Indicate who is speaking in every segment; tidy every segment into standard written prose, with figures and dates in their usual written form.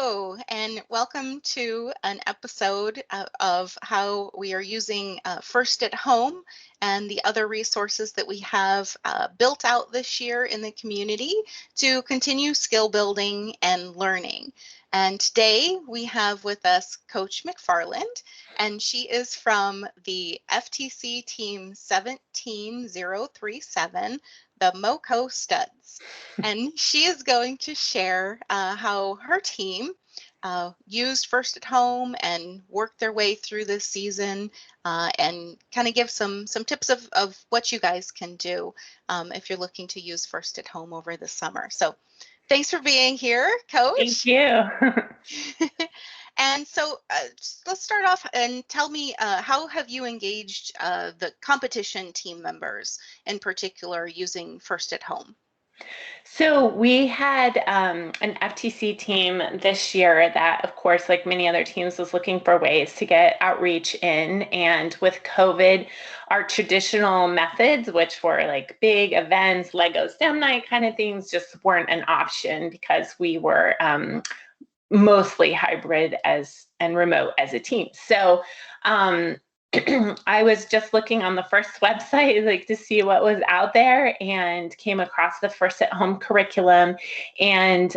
Speaker 1: Hello, and welcome to an episode of how we are using First at Home and the other resources that we have built out this year in the community to continue skill building and learning. And today we have with us Coach McFarland, and she is from the FTC Team 17037, the MoCo Studs. And she is going to share how her team used First at Home and worked their way through this season and kind of give some tips of what you guys can do if you're looking to use First at Home over the summer. So thanks for being here, Coach.
Speaker 2: Thank you.
Speaker 1: And so let's start off and tell me, how have you engaged the competition team members in particular using First at Home?
Speaker 2: So we had an FTC team this year that, of course, like many other teams, was looking for ways to get outreach in. And with COVID, our traditional methods, which were like big events, Lego STEM night kind of things, just weren't an option because we were mostly hybrid and remote as a team. So I was just looking on the first website, like to see what was out there, and came across the First at Home curriculum. And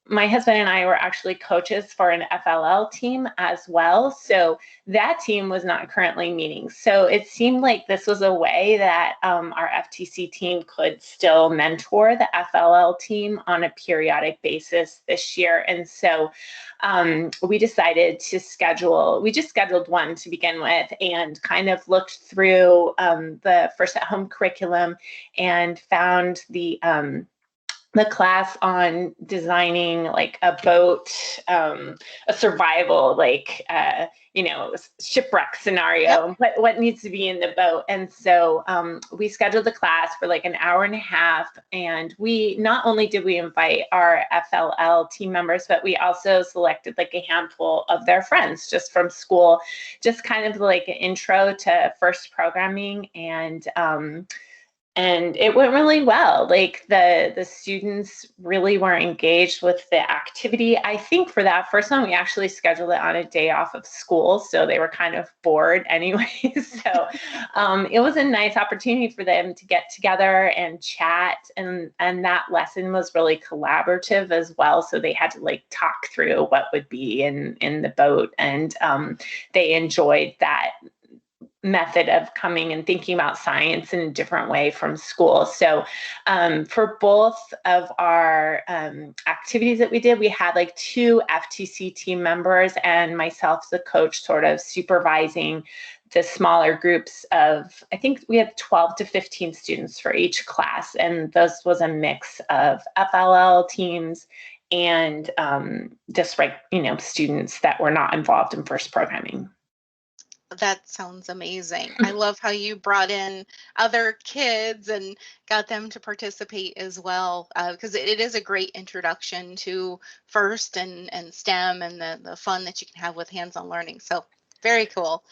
Speaker 2: my husband and I were actually coaches for an FLL team as well. So that team was not currently meeting. So it seemed like this was a way that our FTC team could still mentor the FLL team on a periodic basis this year. And so we decided to we just scheduled one to begin with and kind of looked through the First at Home curriculum and found the class on designing like a boat, a survival, like, shipwreck scenario,
Speaker 1: Yep.
Speaker 2: what needs to be in the boat. And so we scheduled the class for like an hour and a half. And we not only did we invite our FLL team members, but we also selected like a handful of their friends just from school, just kind of like an intro to FIRST programming. And it went really well. Like the students really were engaged with the activity. I think for that first one, we actually scheduled it on a day off of school, so they were kind of bored anyway. So it was a nice opportunity for them to get together and chat, and that lesson was really collaborative as well. So they had to like talk through what would be in the boat, and they enjoyed that method of coming and thinking about science in a different way from school. So for both of our activities that we did, we had like 2 FTC team members and myself, the coach, sort of supervising the smaller groups of, I think we had 12 to 15 students for each class. And this was a mix of FLL teams and just students that were not involved in FIRST programming.
Speaker 1: That sounds amazing. I love how you brought in other kids and got them to participate as well, because it is a great introduction to FIRST and STEM and the fun that you can have with hands-on learning. So very cool.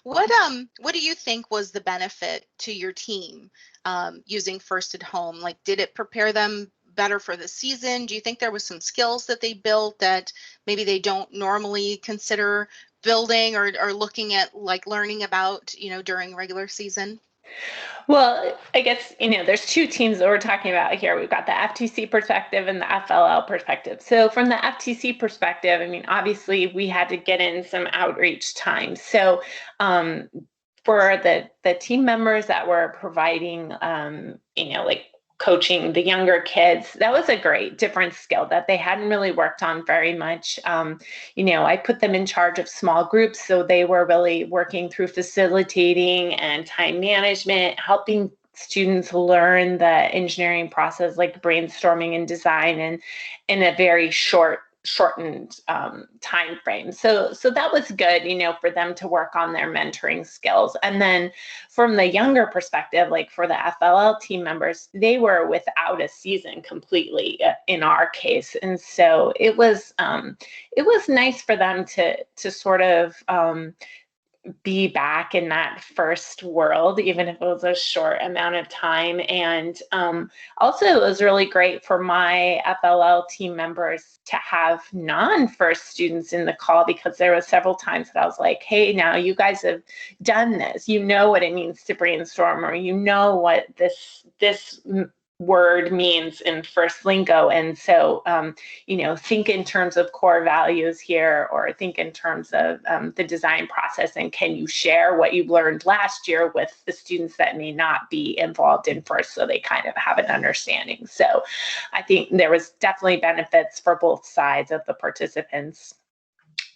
Speaker 1: What do you think was the benefit to your team using First at Home? Like, did it prepare them better for the season? Do you think there was some skills that they built that maybe they don't normally consider building or looking at, like learning about, during regular season?
Speaker 2: Well, I guess, there's 2 teams that we're talking about here. We've got the FTC perspective and the FLL perspective. So from the FTC perspective, I mean, obviously we had to get in some outreach time. So for the team members that were providing, like coaching the younger kids, that was a great different skill that they hadn't really worked on very much. I put them in charge of small groups, so they were really working through facilitating and time management, helping students learn the engineering process, like brainstorming and design, and in a very shortened time frame. So that was good, for them to work on their mentoring skills. And then from the younger perspective, like for the FLL team members, they were without a season completely in our case. And so it was nice for them to sort of be back in that first world, even if it was a short amount of time. And also, it was really great for my FLL team members to have non-first students in the call, because there was several times that I was like, hey, now you guys have done this. You know what it means to brainstorm, or you know what this word means in first lingo. And so, think in terms of core values here, or think in terms of the design process, and can you share what you learned last year with the students that may not be involved in first, so they kind of have an understanding. So I think there was definitely benefits for both sides of the participants.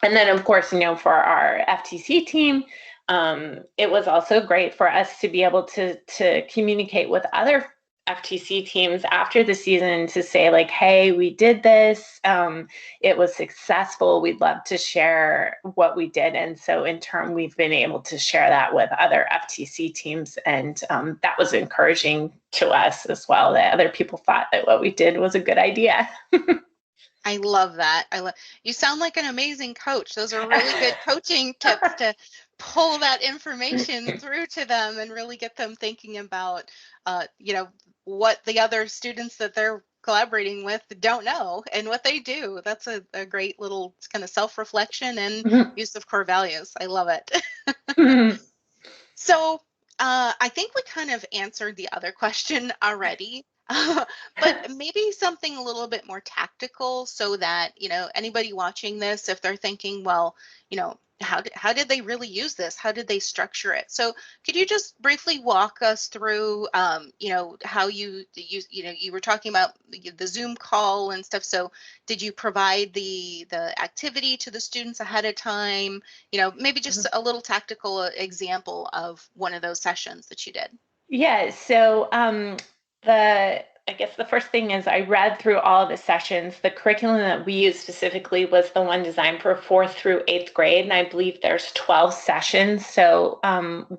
Speaker 2: And then, of course, for our FTC team, it was also great for us to be able to communicate with other FTC teams after the season to say, like, hey, we did this, it was successful, we'd love to share what we did. And so in turn, we've been able to share that with other FTC teams, and that was encouraging to us as well, that other people thought that what we did was a good idea.
Speaker 1: I love that. You sound like an amazing coach. Those are really good coaching tips to pull that information through to them and really get them thinking about, what the other students that they're collaborating with don't know and what they do. That's a great little kind of self-reflection and use of core values. I love it. So I think we kind of answered the other question already. But maybe something a little bit more tactical, so that anybody watching this, if they're thinking, well, how did they really use this? How did they structure it? So could you just briefly walk us through, how you were talking about the Zoom call and stuff. So did you provide the activity to the students ahead of time? Maybe just a little tactical example of one of those sessions that you did.
Speaker 2: Yeah. So I guess the first thing is, I read through all of the sessions. The curriculum that we used specifically was the one designed for 4th through 8th grade, and I believe there's 12 sessions. So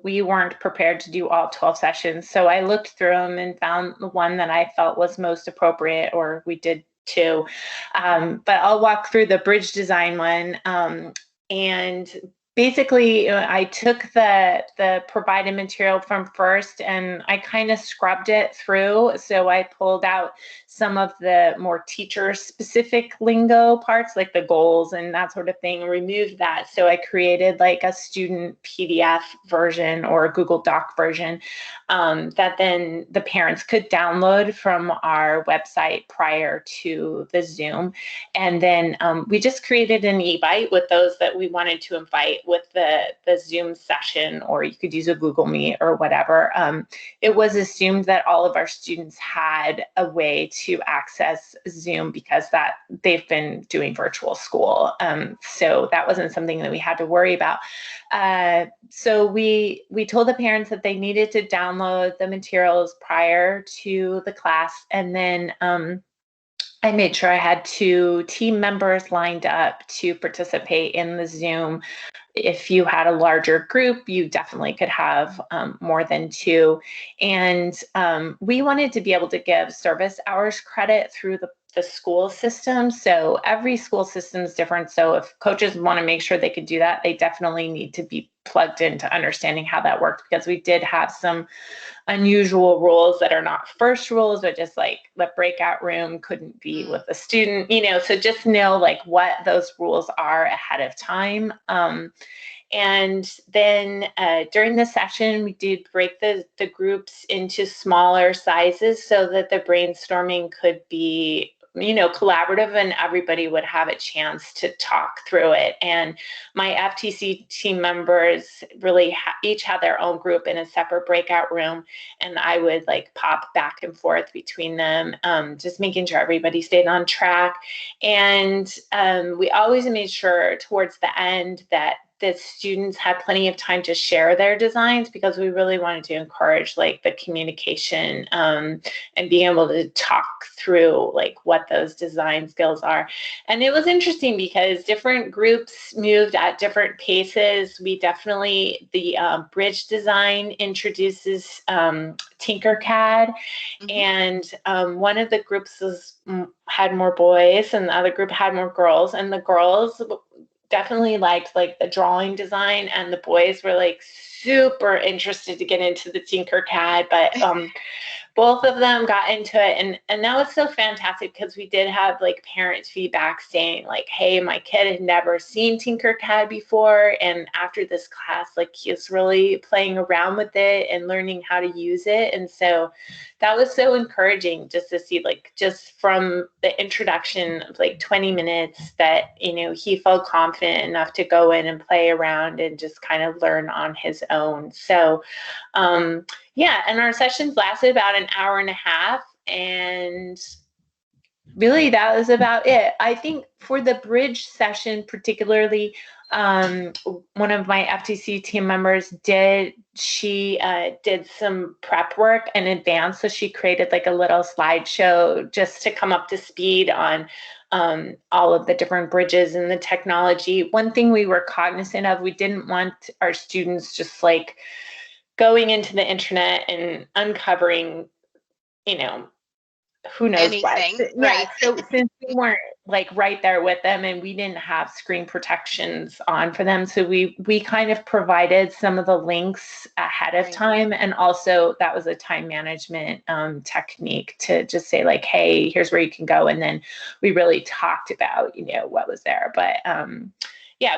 Speaker 2: we weren't prepared to do all 12 sessions. So I looked through them and found the one that I felt was most appropriate, or we did two. But I'll walk through the bridge design one. And basically, I took the provided material from first, and I kind of scrubbed it through. So I pulled out some of the more teacher specific lingo parts, like the goals and that sort of thing, removed that. So I created like a student PDF version or a Google Doc version that then the parents could download from our website prior to the Zoom. And then we just created an e-bite with those that we wanted to invite with the Zoom session, or you could use a Google Meet or whatever. It was assumed that all of our students had a way to access Zoom, because that they've been doing virtual school. So that wasn't something that we had to worry about. So we told the parents that they needed to download the materials prior to the class, and then I made sure I had 2 team members lined up to participate in the Zoom. If you had a larger group, you definitely could have more than 2. And we wanted to be able to give service hours credit through the school system. So every school system is different. So if coaches want to make sure they could do that, they definitely need to be plugged into understanding how that worked, because we did have some unusual rules that are not first rules, but just like the breakout room couldn't be with a student, so just know like what those rules are ahead of time. And then during the session, we did break the groups into smaller sizes so that the brainstorming could be collaborative, and everybody would have a chance to talk through it. And my FTC team members really each had their own group in a separate breakout room, and I would like pop back and forth between them, just making sure everybody stayed on track. And we always made sure towards the end that the students had plenty of time to share their designs, because we really wanted to encourage like the communication and being able to talk through like what those design skills are. And it was interesting because different groups moved at different paces. We definitely, the bridge design introduces Tinkercad, and one of the groups had more boys and the other group had more girls, and the girls definitely liked like the drawing design, and the boys were like super interested to get into the Tinkercad, but both of them got into it, and that was so fantastic because we did have like parent feedback saying like, hey, my kid had never seen Tinkercad before, and after this class, like, he was really playing around with it and learning how to use it. And so that was so encouraging just to see, like, just from the introduction of like 20 minutes that, you know, he felt confident enough to go in and play around and just kind of learn on his own. So yeah, and our sessions lasted about an hour and a half, and really that was about it. I think for the bridge session particularly, one of my FTC team members did some prep work in advance, so she created like a little slideshow just to come up to speed on all of the different bridges and the technology. One thing we were cognizant of, we didn't want our students just like going into the internet and uncovering, you know, who knows what.
Speaker 1: Anything,
Speaker 2: Yeah.
Speaker 1: right?
Speaker 2: So since we weren't like right there with them, and we didn't have screen protections on for them, so we kind of provided some of the links ahead of
Speaker 1: Right.
Speaker 2: time, and also that was a time management technique to just say like, hey, here's where you can go, and then we really talked about, you know, what was there. But yeah,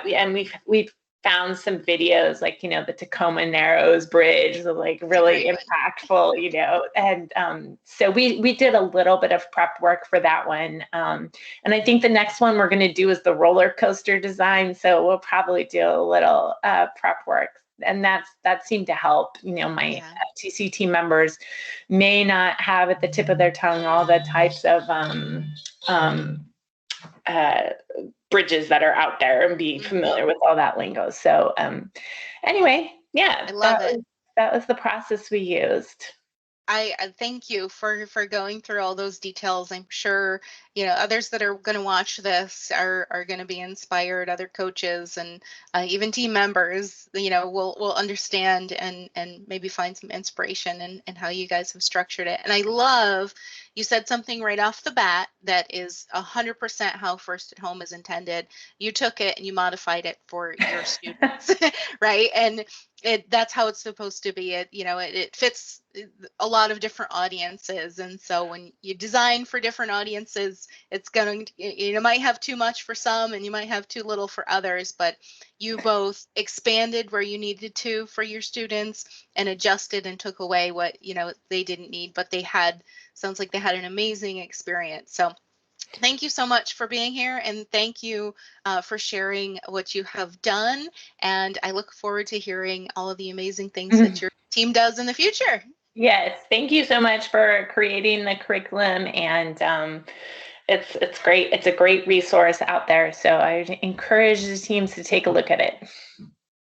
Speaker 2: we've found some videos like, you know, the Tacoma Narrows Bridge was like really impactful, you know, and so we did a little bit of prep work for that one, and I think the next one we're going to do is the roller coaster design, so we'll probably do a little prep work, and that seemed to help. You know, my TC team members may not have at the tip of their tongue all the types of bridges that are out there and be familiar with all that lingo. So anyway, yeah,
Speaker 1: I love it.
Speaker 2: That was the process we used.
Speaker 1: I thank you for going through all those details. I'm sure, you know, others that are going to watch this are going to be inspired. Other coaches and even team members, you know, will understand and maybe find some inspiration in how you guys have structured it. And I love you said something right off the bat that is 100% how First at Home is intended. You took it and you modified it for your students, right? And that's how it's supposed to be. It fits a lot of different audiences, and so when you design for different audiences, it's going to, you might have too much for some and you might have too little for others, but you both expanded where you needed to for your students and adjusted and took away what they didn't need, but sounds like they had an amazing experience. So thank you so much for being here, and thank you for sharing what you have done. And I look forward to hearing all of the amazing things that your team does in the future.
Speaker 2: Yes, thank you so much for creating the curriculum, and it's great. It's a great resource out there. So I encourage the teams to take a look at it.